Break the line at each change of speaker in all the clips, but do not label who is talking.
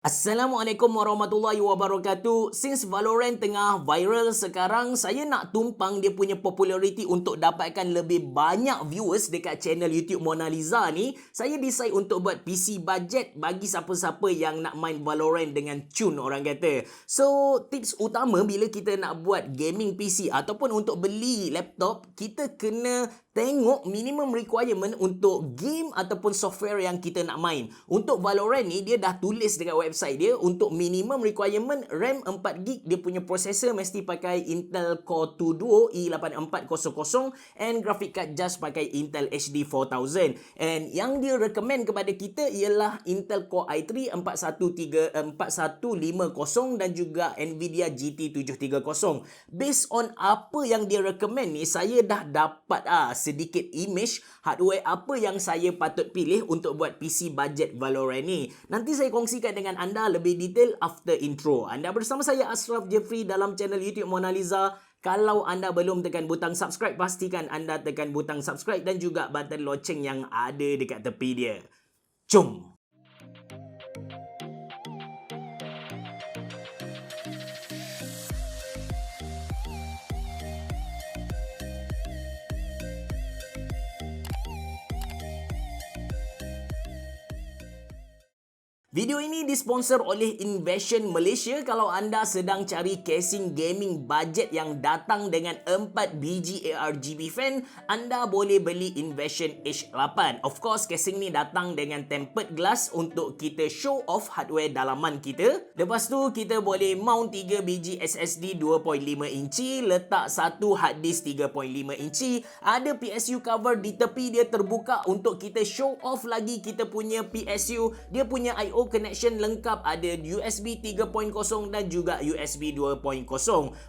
Assalamualaikum warahmatullahi wabarakatuh. Since Valorant tengah viral sekarang, saya nak tumpang dia punya populariti untuk dapatkan lebih banyak viewers dekat channel YouTube Mona Lisa ni. Saya decide untuk buat PC budget bagi siapa-siapa yang nak main Valorant dengan cun orang kata. So, tips utama bila kita nak buat gaming PC ataupun untuk beli laptop, kita kena tengok minimum requirement untuk game ataupun software yang kita nak main. Untuk Valorant ni, dia dah tulis dekat website dia, untuk minimum requirement RAM 4GB, dia punya processor mesti pakai Intel Core 2 Duo i8400 and graphic card just pakai Intel HD 4000. And yang dia recommend kepada kita ialah Intel Core i3 4150 dan juga Nvidia GT 730. Based on apa yang dia recommend ni, saya dah dapat sedikit image hardware apa yang saya patut pilih untuk buat PC budget Valorant ni. Nanti saya kongsikan dengan anda lebih detail after intro. Anda bersama saya Ashraf Jeffrey dalam channel YouTube Mona Lisa. Kalau anda belum tekan butang subscribe, pastikan anda tekan butang subscribe dan juga button loceng yang ada dekat tepi dia. Jom! Video ini disponsor oleh Invasion Malaysia. Kalau anda sedang cari casing gaming budget yang datang dengan 4 biji ARGB fan, anda boleh beli Invasion H8. Of course, casing ni datang dengan tempered glass untuk kita show off hardware dalaman kita. Lepas tu, kita boleh mount 3 biji SSD 2.5 inci, letak satu hard disk 3.5 inci, ada PSU cover di tepi dia terbuka untuk kita show off lagi kita punya PSU. Dia punya I/O connection lengkap, ada USB 3.0 dan juga USB 2.0.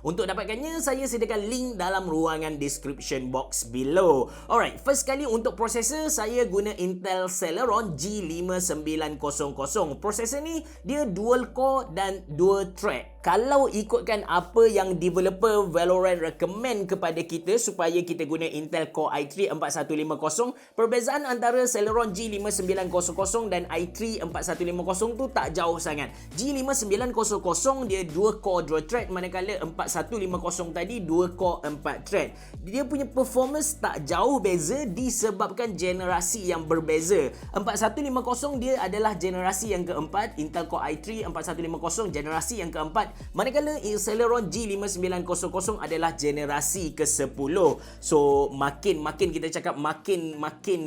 Untuk dapatkannya, saya sediakan link dalam ruangan description box below. Alright, first kali untuk prosesor, saya guna Intel Celeron G5900. Prosesor ni dia dual core dan dual thread. Kalau ikutkan apa yang developer Valorant recommend kepada kita supaya kita guna Intel Core i3 4150, perbezaan antara Celeron G5900 dan i3 4150 tu tak jauh sangat. G5900 dia 2 core 2 thread, manakala 4150 tadi 2 core 4 thread. Dia punya performance tak jauh beza disebabkan generasi yang berbeza. 4150 dia adalah generasi yang keempat, Intel Core i3 4150 generasi yang keempat, manakala Celeron G5900 adalah generasi ke-10. So makin kita cakap makin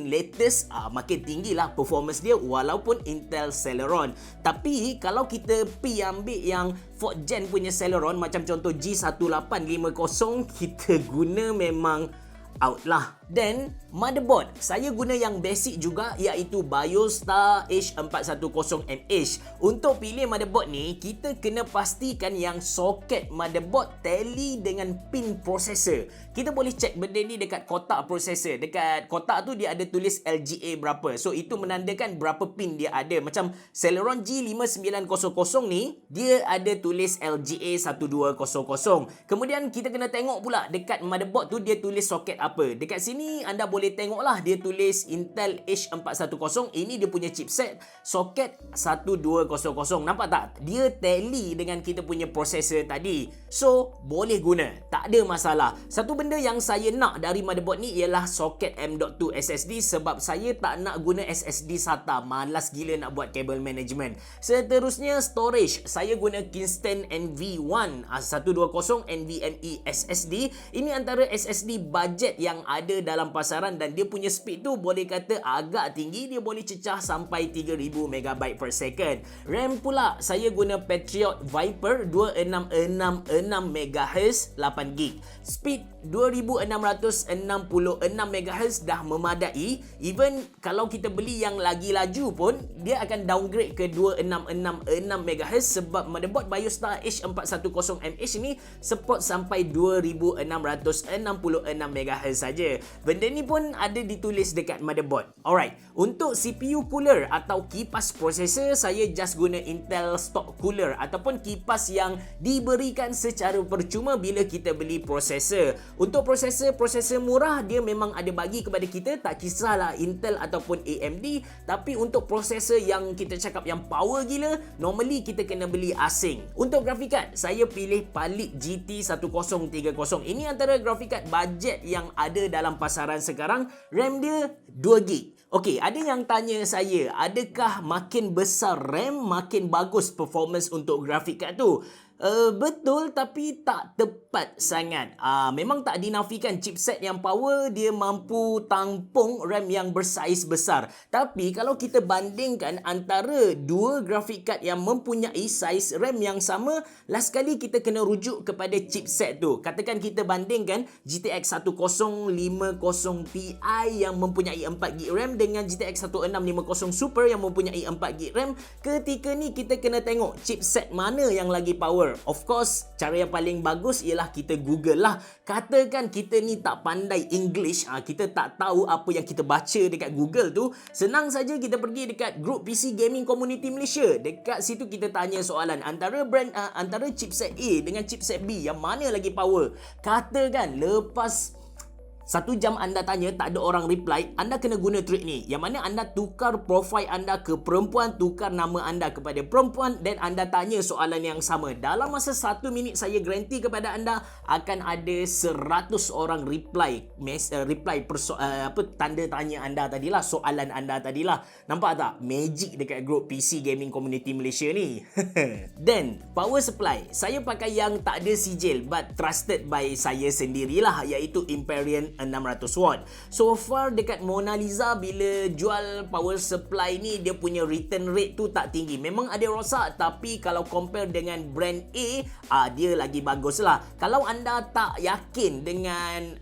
latest, makin tinggilah performance dia walaupun Intel Celeron. Tapi kalau kita pi ambil yang 4th gen punya Celeron, macam contoh G1850, kita guna memang out lah. Then motherboard, saya guna yang basic juga, iaitu Biostar H410MH. Untuk pilih motherboard ni, kita kena pastikan yang soket motherboard tally dengan pin processor. Kita boleh check benda ni dekat kotak processor. Dekat kotak tu dia ada tulis LGA berapa. So itu menandakan berapa pin dia ada. Macam Celeron G5900 ni, dia ada tulis LGA 1200. Kemudian kita kena tengok pula dekat motherboard tu dia tulis soket apa. Dekat sini anda boleh tengoklah dia tulis Intel H410. Ini dia punya chipset, soket 1200. Nampak tak? Dia tally dengan kita punya processor tadi. So, boleh guna. Tak ada masalah. Satu benda yang saya nak dari motherboard ni ialah soket M.2 SSD, sebab saya tak nak guna SSD SATA. Malas gila nak buat cable management. Seterusnya, storage. Saya guna Kingston NV1 120 NVMe SSD. Ini antara SSD budget yang ada dalam pasaran dan dia punya speed tu boleh kata agak tinggi. Dia boleh cecah sampai 3000 MB per second. RAM pula, saya guna Patriot Viper 2666 MHz 8GB. Speed 2666 MHz dah memadai. Even kalau kita beli yang lagi laju pun, dia akan downgrade ke 2666 MHz sebab motherboard Biostar H410MH ni support sampai 2666 MHz saja. Benda ni pun ada ditulis dekat motherboard. Alright, untuk CPU cooler atau kipas prosesor, saya just guna Intel stock cooler ataupun kipas yang diberikan secara percuma bila kita beli prosesor. Untuk prosesor murah, dia memang ada bagi kepada kita, tak kisahlah Intel ataupun AMD. Tapi untuk prosesor yang kita cakap yang power gila, normally kita kena beli asing. Untuk graphic card, saya pilih Palit GT1030. Ini antara graphic card bajet yang ada dalam pasaran sekarang. RAM dia 2GB. Okey, ada yang tanya saya, adakah makin besar RAM makin bagus performance untuk graphic card tu? Betul, tapi tak tepat sangat. Memang tak dinafikan chipset yang power dia mampu tampung RAM yang bersaiz besar. Tapi kalau kita bandingkan antara dua graphic card yang mempunyai saiz RAM yang sama, last kali kita kena rujuk kepada chipset tu. Katakan kita bandingkan GTX 1050 Ti yang mempunyai 4GB RAM dengan GTX 1650 Super yang mempunyai 4GB RAM. Ketika ni kita kena tengok chipset mana yang lagi power. Of course, cara yang paling bagus ialah kita Google lah. Katakan kita ni tak pandai English, kita tak tahu apa yang kita baca dekat Google tu, senang saja kita pergi dekat grup PC Gaming Community Malaysia. Dekat situ kita tanya soalan antara chipset A dengan chipset B, yang mana lagi power. Katakan lepas 1 jam anda tanya, tak ada orang reply, anda kena guna trik ni, yang mana anda tukar profil anda ke perempuan, tukar nama anda kepada perempuan, dan anda tanya soalan yang sama. Dalam masa 1 minit, saya guarantee kepada anda akan ada 100 orang reply tanda tanya anda tadilah, soalan anda tadilah. Nampak tak? Magic dekat grup PC Gaming Community Malaysia ni. Dan power supply, saya pakai yang tak ada sijil but trusted by saya sendirilah, iaitu Imperial 600 watt. So far dekat Mona Lisa, bila jual power supply ni, dia punya return rate tu tak tinggi. Memang ada rosak, tapi kalau compare dengan brand A, dia lagi bagus lah. Kalau anda tak yakin dengan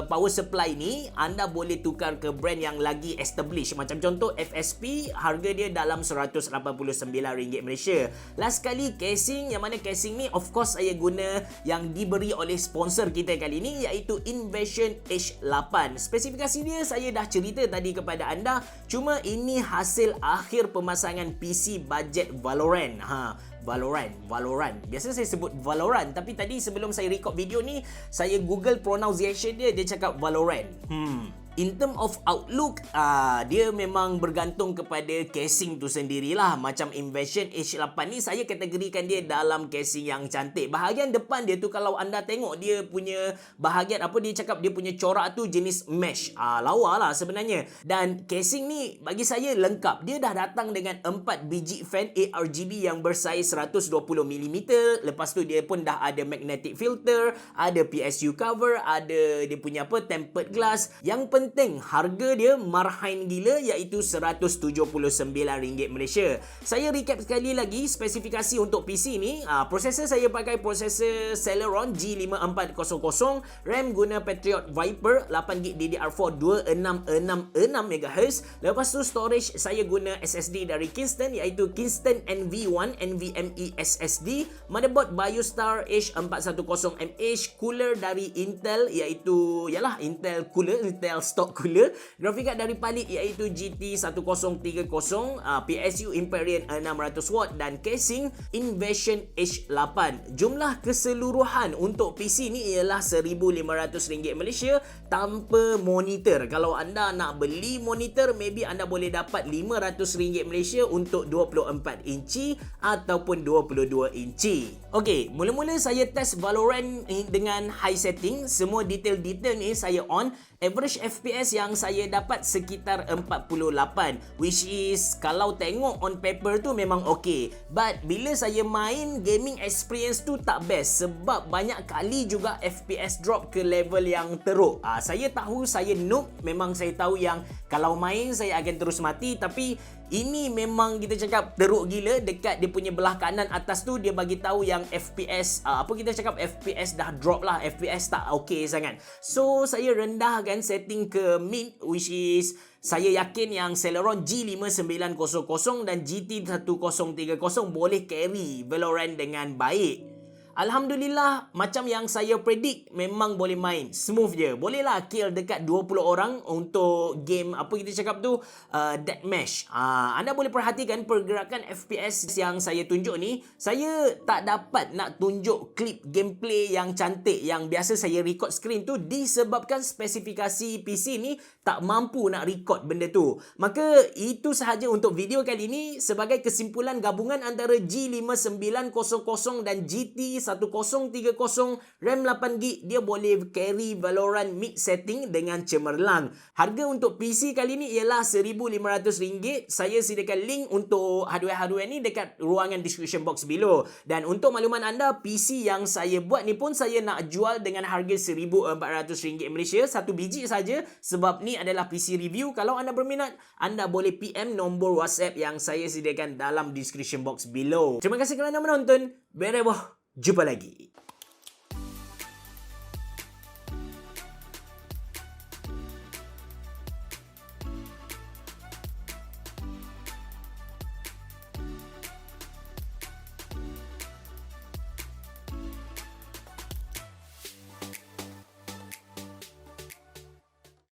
power supply ni, anda boleh tukar ke brand yang lagi established. Macam contoh FSP, harga dia dalam RM189 Malaysia. Last kali casing, yang mana casing ni of course saya guna yang diberi oleh sponsor kita kali ni, iaitu Invasion H8. Spesifikasi dia saya dah cerita tadi kepada anda. Cuma ini hasil akhir pemasangan PC bajet Valorant. Valorant. Biasa saya sebut Valorant, tapi tadi sebelum saya record video ni, saya Google pronunciation dia cakap Valorant. In term of outlook, dia memang bergantung kepada casing tu sendirilah. Macam Invasion H8 ni, saya kategorikan dia dalam casing yang cantik. Bahagian depan dia tu, kalau anda tengok dia punya bahagian dia cakap dia punya corak tu jenis mesh. Lawa lah sebenarnya. Dan casing ni bagi saya lengkap. Dia dah datang dengan 4 biji fan ARGB yang bersaiz 120mm. Lepas tu dia pun dah ada magnetic filter, ada PSU cover, ada dia punya tempered glass. Yang penting, harga dia marhain gila, iaitu RM179 Malaysia. Saya recap sekali lagi spesifikasi untuk PC ni. Prosesor saya pakai prosesor Celeron G5400, RAM guna Patriot Viper 8GB DDR4 2666MHz. Lepas tu storage saya guna SSD dari Kingston, iaitu Kingston NV1 NVMe SSD. Motherboard Biostar H410mH. Cooler dari Intel, iaitu Intel stock cooler. Graphic card dari Palit, iaitu GT1030, PSU Imperial 600 watt, dan casing Invasion H8. Jumlah keseluruhan untuk PC ni ialah RM1,500 Malaysia tanpa monitor. Kalau anda nak beli monitor, maybe anda boleh dapat RM500 Malaysia untuk 24 inci ataupun 22 inci. Okey, mula-mula saya test Valorant dengan high setting. Semua detail-detail ni saya on. Average FPS yang saya dapat sekitar 48, which is kalau tengok on paper tu memang okay. But bila saya main, gaming experience tu tak best, sebab banyak kali juga FPS drop ke level yang teruk. Saya tahu saya noob, memang saya tahu yang kalau main saya akan terus mati, tapi ini memang kita cakap teruk gila. Dekat dia punya belah kanan atas tu, dia bagi tahu yang FPS FPS dah drop lah, FPS tak okay sangat. So saya rendahkan setting ke mid, which is saya yakin yang Celeron G5900 dan GT1030 boleh carry Valorant dengan baik. Alhamdulillah, macam yang saya predict, memang boleh main. Smooth je. Bolehlah kill dekat 20 orang untuk game, apa kita cakap tu, deathmatch. Anda boleh perhatikan pergerakan FPS yang saya tunjuk ni. Saya tak dapat nak tunjuk klip gameplay yang cantik yang biasa saya record screen tu disebabkan spesifikasi PC ni tak mampu nak record benda tu. Maka itu sahaja untuk video kali ini sebagai kesimpulan gabungan antara G5900 dan GT 1030 RAM 8GB. Dia boleh carry Valorant mid setting dengan cemerlang. Harga untuk PC kali ni ialah RM1,500. Saya sediakan link untuk hardware-hardware ni dekat ruangan description box below. Dan untuk makluman anda, PC yang saya buat ni pun saya nak jual dengan harga RM1,400 Malaysia, satu biji saja, sebab ni adalah PC review. Kalau anda berminat, anda boleh PM nombor WhatsApp yang saya sediakan dalam description box below. Terima kasih kerana menonton. Bereboh. Jumpa lagi.